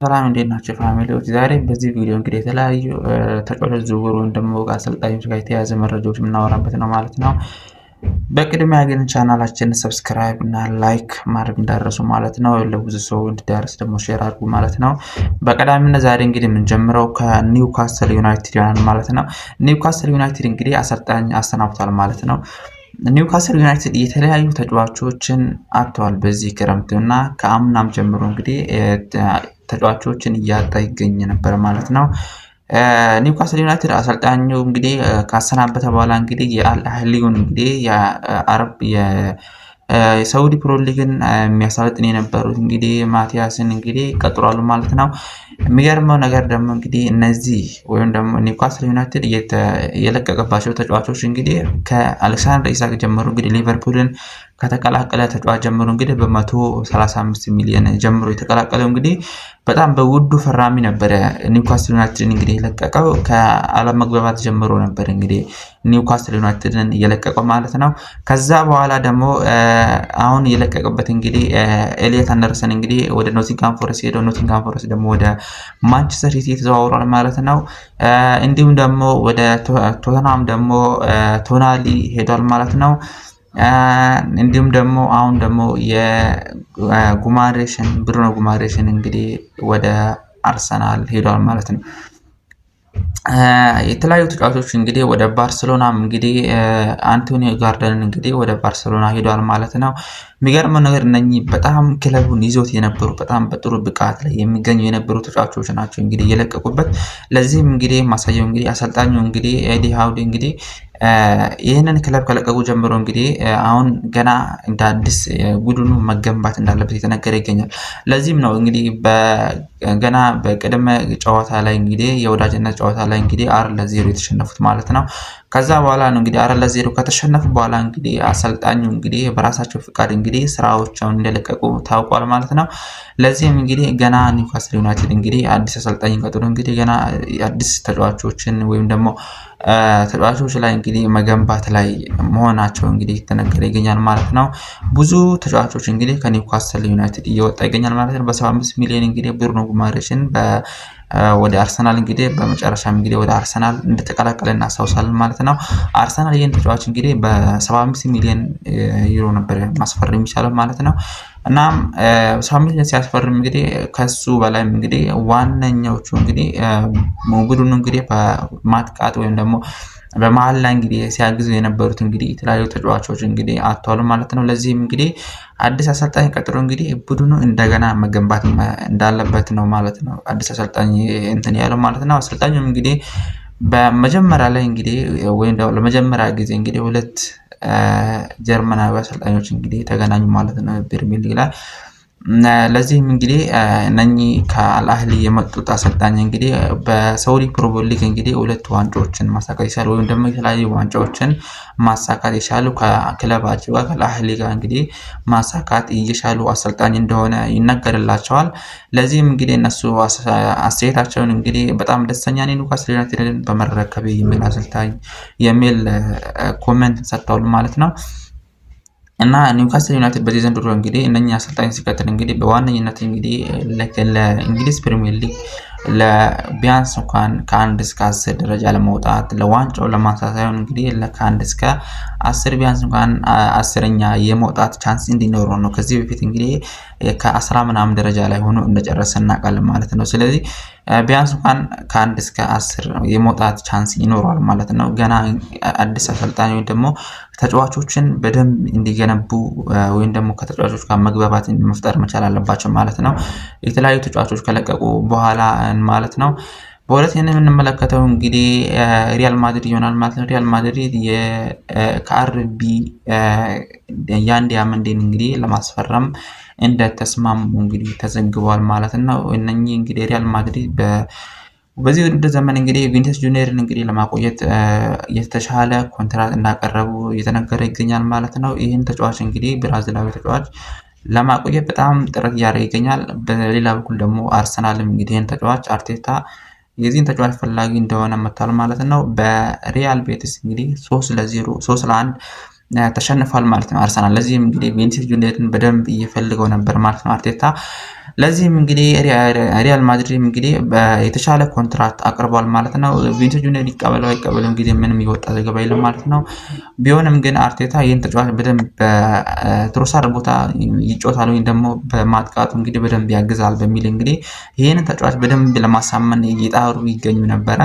ሰላም እንዴት ናቸው ፋሚሊዎች? ዛሬ በዚህ ቪዲዮ እንግዲህ የተለያዩ ተጫዋቾች ዝውውር ወይም ደግሞ አሰልጣኞች ጋር የተያያዘ መረጃዎች የምናወራበት ነው ማለት ነው። በቅድሚያ ግን ቻናላችን ሰብስክራይብ እና ላይክ ማድረግ እንዳደረሱ ማለት ነው። ለብዙ ሰው እንዲዳረስ ደግሞ ሼር አድርጉ ማለት ነው። በቀዳሚነት ዛሬ እንግዲህ የምንጀምረው ከኒውካስል ዩናይትድ ይሆናል ማለት ነው። ኒውካስል ዩናይትድ እንግዲህ አሰልጣኝ አሰናብቷል ማለት ነው። ኒውካስል ዩናይትድ የተለያዩ ተጫዋቾችን አጥተዋል በዚህ ክረምት እና ከአምናም ጀምሮ እንግዲህ ተጫዋቾችን እያጣ ይገኝ ነበር ማለት ነው። ኒውካስል ዩናይትድ አሰልጣኙ እንግዲህ ካሰናበተ በኋላ እንግዲህ የአል አህሊውን እንግዲህ የአረብ የሳውዲ ፕሮ ሊግን የሚያሰለጥን የነበሩት እንግዲህ ማቲያስን እንግዲህ ቀጥሯል ማለት ነው። የሚገርመው ነገር ደግሞ እንግዲህ እነዚህ ወይም ደግሞ ኒውካስል ዩናይትድ የለቀቀባቸው ተጫዋቾች እንግዲህ ከአሌክሳንደር ኢሳክ ጀምሮ እንግዲህ ሊቨርፑልን ከተቀላቀለ ተጫዋች ጀምሮ እንግዲህ በ135 ሚሊዮን ጀምሮ የተቀላቀለው እንግዲህ በጣም በውዱ ፈራሚ ነበረ። ኒውካስል ዩናይትድን እንግዲህ የለቀቀው ከአለመግባባት ጀምሮ ነበር እንግዲህ ኒውካስል ዩናይትድን የለቀቀው ማለት ነው። ከዛ በኋላ ደግሞ አሁን የለቀቀበት እንግዲህ ኤሊየት አንደርሰን እንግዲህ ወደ ኖቲንግሃም ፎረስት ሄደው ኖቲንግሃም ፎረስት ደግሞ ወደ ማንቸስተር ሲቲ ተዘዋውሯል ማለት ነው። እንዲሁም ደግሞ ወደ ቶተንሃም ደግሞ ቶናሊ ሄዷል ማለት ነው። እንዲሁም ደግሞ አሁን ደግሞ ብሩኖ ጉማሬሽን እንግዲህ ወደ አርሰናል ሄዷል ማለት ነው። የተለያዩ ተጫዋቾች እንግዲህ ወደ ባርሴሎናም እንግዲህ አንቶኒዮ ጋርደንን እንግዲህ ወደ ባርሴሎና ሄዷል ማለት ነው። የሚገርመው ነገር እነኚህ በጣም ክለቡን ይዞት የነበሩ በጣም በጥሩ ብቃት ላይ የሚገኙ የነበሩ ተጫዋቾች ናቸው እንግዲህ የለቀቁበት። ለዚህም እንግዲህ ማሳየው እንግዲህ አሰልጣኙ እንግዲህ ኤዲ ሃውዲ እንግዲህ ይህንን ክለብ ከለቀቁ ጀምሮ እንግዲህ አሁን ገና እንደ አዲስ ቡድኑ መገንባት እንዳለበት የተነገረ ይገኛል። ለዚህም ነው እንግዲህ ገና በቅድመ ጨዋታ ላይ እንግዲህ የወዳጅነት ጨዋታ ላይ እንግዲህ 4-0 የተሸነፉት ማለት ነው። ከዛ በኋላ ነው እንግዲህ 4-0 ከተሸነፉ በኋላ እንግዲህ አሰልጣኙ እንግዲህ በራሳቸው ፍቃድ እንግዲህ ስራዎቻቸውን እንደለቀቁ ታውቋል ማለት ነው። ለዚህም እንግዲህ ገና ኒውካስል ዩናይትድ እንግዲህ አዲስ አሰልጣኝ ቀጥሮ እንግዲህ ገና አዲስ ተጫዋቾችን ወይም ደግሞ ተጫዋቾች ላይ እንግዲህ መገንባት ላይ መሆናቸው እንግዲህ የተነገረ ይገኛል ማለት ነው። ብዙ ተጫዋቾች እንግዲህ ከኒውካስል ዩናይትድ እየወጣ ይገኛል ማለት ነው። በ75 ሚሊዮን እንግዲህ ብሩኖ ጉማሬሽን ወደ አርሰናል እንግዲህ በመጨረሻም እንግዲህ ወደ አርሰናል እንደተቀላቀለ እናስታውሳለን ማለት ነው። አርሰናል ይህን ተጫዋች እንግዲህ በ75 ሚሊዮን ዩሮ ነበር ማስፈረም የሚቻለው ማለት ነው። እናም 75 ሚሊዮን ሲያስፈርም እንግዲህ ከሱ በላይ እንግዲህ ዋነኛዎቹ እንግዲህ ቡድኑ እንግዲህ በማጥቃት ወይም ደግሞ በመሃል ላይ እንግዲህ ሲያግዙ የነበሩት እንግዲህ የተለያዩ ተጫዋቾች እንግዲህ አጥተዋል ማለት ነው። ለዚህም እንግዲህ አዲስ አሰልጣኝ ቀጥሮ እንግዲህ ቡድኑ እንደገና መገንባት እንዳለበት ነው ማለት ነው። አዲስ አሰልጣኝ እንትን ያለው ማለት ነው። አሰልጣኙም እንግዲህ በመጀመሪያ ላይ እንግዲህ ወይም ደግሞ ለመጀመሪያ ጊዜ እንግዲህ ሁለት ጀርመናዊ አሰልጣኞች እንግዲህ ተገናኙ ማለት ነው ፕሪሚየር ሊግ ላይ። ለዚህም እንግዲህ እነኚህ ከአልአህሊ የመጡት አሰልጣኝ እንግዲህ በሳውዲ ፕሮ ሊግ እንግዲህ ሁለት ዋንጫዎችን ማሳካት ይቻላል ወይም ደግሞ የተለያዩ ዋንጫዎችን ማሳካት የቻሉ ከክለባቸው ጋር ከአልአህሊ ጋር እንግዲህ ማሳካት እየቻሉ አሰልጣኝ እንደሆነ ይነገርላቸዋል። ለዚህም እንግዲህ እነሱ አስተያየታቸውን እንግዲህ በጣም ደስተኛ ነኝ ኒውካስል ዩናይትድን በመረከቤ የሚል አሰልጣኝ የሚል ኮሜንት ሰጥተዋል ማለት ነው። እና ኒውካስል ዩናይትድ በዚህ ዘንድሮ እንግዲህ እነኚህ አሰልጣኝ ሲቀጥል እንግዲህ በዋነኝነት እንግዲህ ለእንግሊዝ ፕሪሚየር ሊግ ለቢያንስ እንኳን ከ1 እስከ 10 ደረጃ ለመውጣት ለዋንጫው ለማንሳት ሳይሆን እንግዲህ ከ1 እስከ 10 ቢያንስ እንኳን 10ኛ የመውጣት ቻንስ እንዲኖረው ነው። ከዚህ በፊት እንግዲህ ከ10 ምናምን ደረጃ ላይ ሆኖ እንደጨረሰ እናውቃለን ማለት ነው። ስለዚህ ቢያንስ እንኳን ከ1 እስከ 10 የመውጣት ቻንስ ይኖረዋል ማለት ነው። ገና አዲስ አሰልጣኝ ወይም ደግሞ ተጫዋቾችን በደንብ እንዲገነቡ ወይም ደግሞ ከተጫዋቾች ጋር መግባባት መፍጠር መቻል አለባቸው ማለት ነው። የተለያዩ ተጫዋቾች ከለቀቁ በኋላ ማለት ነው። በሁለተኛ የምንመለከተው እንግዲህ ሪያል ማድሪድ ይሆናል ማለት ነው። ሪያል ማድሪድ ከአርቢ ያንድ ያመንዴን እንግዲህ ለማስፈረም እንደተስማሙ እንግዲህ ተዘግቧል ማለት ነው። እነኚህ እንግዲህ ሪያል ማድሪድ በዚህ ውድድር ዘመን እንግዲህ ቪኒሲየስ ጁኒየርን እንግዲህ ለማቆየት የተሻለ ኮንትራት እንዳቀረቡ እየተነገረ ይገኛል ማለት ነው። ይህን ተጫዋች እንግዲህ ብራዚላዊ ተጫዋች ለማቆየት በጣም ጥረት እያደረገ ይገኛል። በሌላ በኩል ደግሞ አርሰናልም እንግዲህ ይህን ተጫዋች አርቴታ የዚህን ተጫዋች ፈላጊ እንደሆነ መጥቷል ማለት ነው። በሪያል ቤቲስ እንግዲህ 3-1 ተሸንፏል ማለት ነው አርሰናል። ለዚህም እንግዲህ ቪኒሲየስ ጁኒየርን በደንብ እየፈልገው ነበር ማለት ነው አርቴታ። ለዚህም እንግዲህ ሪያል ማድሪድ እንግዲህ የተሻለ ኮንትራት አቅርቧል ማለት ነው። ቪኒሲየስ ጁኒየር ይቀበለው አይቀበለው እንግዲህ ምንም የወጣ ዘገባ የለም ማለት ነው። ቢሆንም ግን አርቴታ ይህን ተጫዋች በደንብ በትሮሳርድ ቦታ ይጮታል ወይም ደግሞ በማጥቃቱ እንግዲህ በደንብ ያግዛል በሚል እንግዲህ ይህንን ተጫዋች በደንብ ለማሳመን እየጣሩ ይገኙ ነበረ።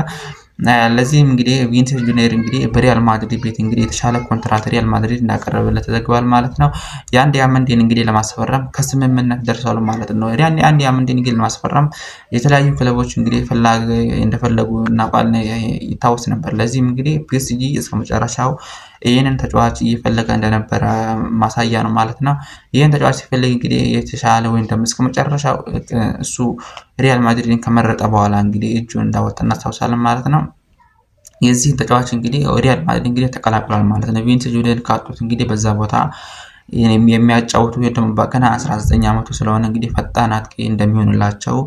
ለዚህም እንግዲህ ቪኒሲየስ ጁኒየር እንግዲህ በሪያል ማድሪድ ቤት እንግዲህ የተሻለ ኮንትራት ሪያል ማድሪድ እንዳቀረበለት ተዘግቧል ማለት ነው። የአንድ ያመንዴን እንግዲህ ለማስፈረም ከስምምነት ደርሷል ማለት ነው። አንድ ያመንዴን እንግዲህ ለማስፈረም የተለያዩ ክለቦች እንግዲህ እንደፈለጉ እናውቃለን፣ ይታወስ ነበር። ለዚህም እንግዲህ ፒኤስጂ እስከ መጨረሻው ይህንን ተጫዋች እየፈለገ እንደነበረ ማሳያ ነው ማለት ነው። ይህን ተጫዋች ሲፈልግ እንግዲህ የተሻለ ወይም ደግሞ እስከ መጨረሻው እሱ ሪያል ማድሪድን ከመረጠ በኋላ እንግዲህ እጁን እንዳወጣ እናስታውሳለን ማለት ነው። የዚህን ተጫዋች እንግዲህ ሪያል ማድሪድ እንግዲህ ተቀላቅሏል ማለት ነው። ቪኒሲየስ ጁኒየር ካጡት እንግዲህ በዛ ቦታ የሚያጫውቱ ደግሞ በቀና 19 ዓመቱ ስለሆነ እንግዲህ ፈጣን አጥቂ እንደሚሆንላቸው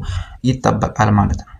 ይጠበቃል ማለት ነው።